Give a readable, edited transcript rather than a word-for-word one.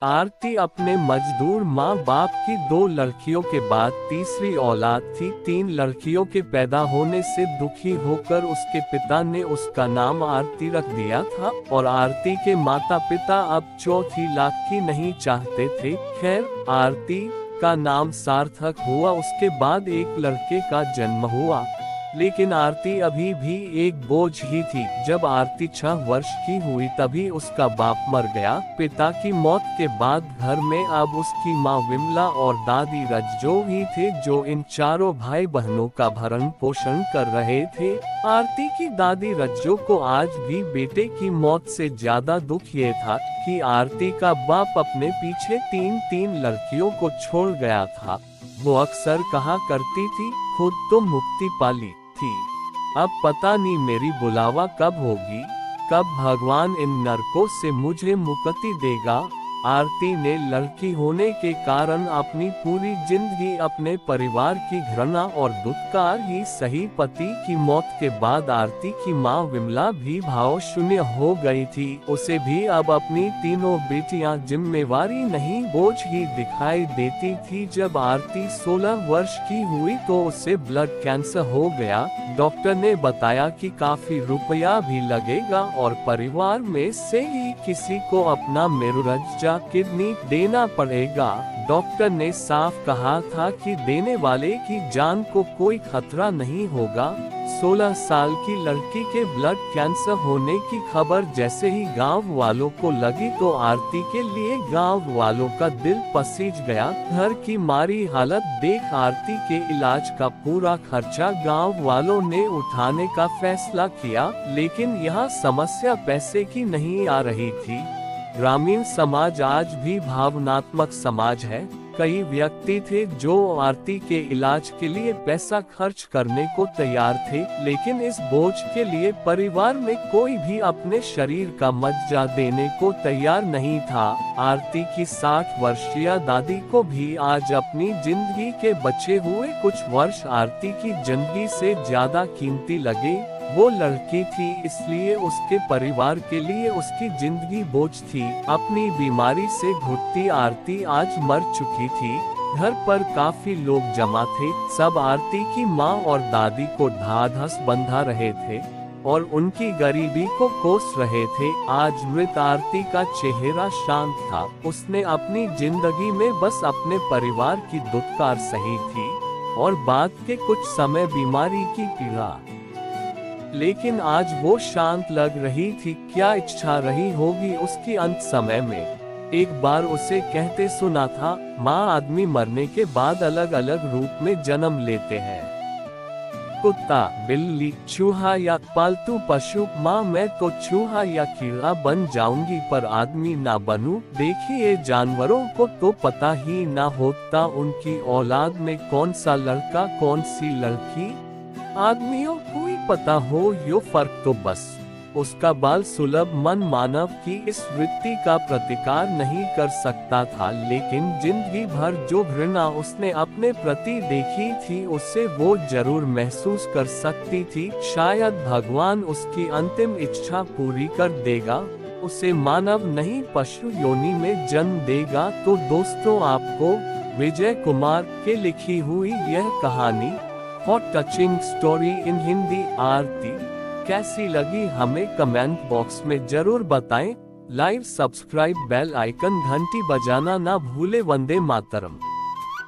आरती अपने मजदूर माँ बाप की दो लड़कियों के बाद तीसरी औलाद थी। 3 लड़कियों के पैदा होने से दुखी होकर उसके पिता ने उसका नाम आरती रख दिया था और आरती के माता पिता अब चौथी लाख की नहीं चाहते थे। खैर, आरती का नाम सार्थक हुआ। उसके बाद एक लड़के का जन्म हुआ, लेकिन आरती अभी भी एक बोझ ही थी। जब आरती 6 वर्ष की हुई तभी उसका बाप मर गया। पिता की मौत के बाद घर में अब उसकी माँ विमला और दादी रज्जो ही थे जो इन चारों भाई बहनों का भरण पोषण कर रहे थे। आरती की दादी रज्जो को आज भी बेटे की मौत से ज्यादा दुख ये था कि आरती का बाप अपने पीछे 3 लड़कियों को छोड़ गया था। वो अक्सर कहा करती थी, खुद तो मुक्ति पाली थी, अब पता नहीं मेरी बुलावा कब होगी, कब भगवान इन नरकों से मुझे मुक्ति देगा। आरती ने लड़की होने के कारण अपनी पूरी जिंदगी अपने परिवार की घृणा और दुत्कार ही सही। पति की मौत के बाद आरती की मां विमला भी भाव शून्य हो गई थी। उसे भी अब अपनी तीनों बेटियां जिम्मेवारी नहीं बोझ ही दिखाई देती थी। जब आरती 16 वर्ष की हुई तो उसे ब्लड कैंसर हो गया। डॉक्टर ने बताया कि काफी रुपया भी लगेगा और परिवार में से ही किसी को अपना मेरुरज्जा किडनी देना पड़ेगा। डॉक्टर ने साफ कहा था कि देने वाले की जान को कोई खतरा नहीं होगा। 16 साल की लड़की के ब्लड कैंसर होने की खबर जैसे ही गांव वालों को लगी तो आरती के लिए गांव वालों का दिल पसीज गया। घर की मारी हालत देख आरती के इलाज का पूरा खर्चा गांव वालों ने उठाने का फैसला किया, लेकिन यह समस्या पैसे की नहीं आ रही थी। ग्रामीण समाज आज भी भावनात्मक समाज है। कई व्यक्ति थे जो आरती के इलाज के लिए पैसा खर्च करने को तैयार थे, लेकिन इस बोझ के लिए परिवार में कोई भी अपने शरीर का मज्जा देने को तैयार नहीं था। आरती की 60 वर्षीय दादी को भी आज अपनी जिंदगी के बचे हुए कुछ वर्ष आरती की जिंदगी से ज्यादा कीमती लगे। वो लड़की थी, इसलिए उसके परिवार के लिए उसकी जिंदगी बोझ थी। अपनी बीमारी से घुटती आरती आज मर चुकी थी। घर पर काफी लोग जमा थे। सब आरती की माँ और दादी को ढाढ़स बंधा रहे थे और उनकी गरीबी को कोस रहे थे। आज मृत आरती का चेहरा शांत था। उसने अपनी जिंदगी में बस अपने परिवार की दुत्कार सही थी और बाद के कुछ समय बीमारी की पीड़ा, लेकिन आज वो शांत लग रही थी। क्या इच्छा रही होगी उसकी अंत समय में। एक बार उसे कहते सुना था, माँ आदमी मरने के बाद अलग अलग रूप में जन्म लेते हैं, कुत्ता, बिल्ली, चूहा या पालतू पशु। माँ मैं तो चूहा या कीड़ा बन जाऊंगी पर आदमी ना बनूं। देखिए जानवरों को तो पता ही ना होता उनकी औलाद में कौन सा लड़का कौन सी लड़की। आदमियों को ही पता हो यो फर्क तो बस उसका बाल सुलभ मन मानव की इस वृत्ति का प्रतिकार नहीं कर सकता था, लेकिन जिंदगी भर जो घृणा उसने अपने प्रति देखी थी उससे वो जरूर महसूस कर सकती थी। शायद भगवान उसकी अंतिम इच्छा पूरी कर देगा, उसे मानव नहीं पशु योनि में जन्म देगा। तो दोस्तों, आपको विजय कुमार के लिखी हुई यह कहानी heart touching story in Hindi Aarti कैसी लगी हमें कमेंट बॉक्स में जरूर बताएं। लाइक, सब्सक्राइब, बेल आइकन, घंटी बजाना ना भूले। वंदे मातरम।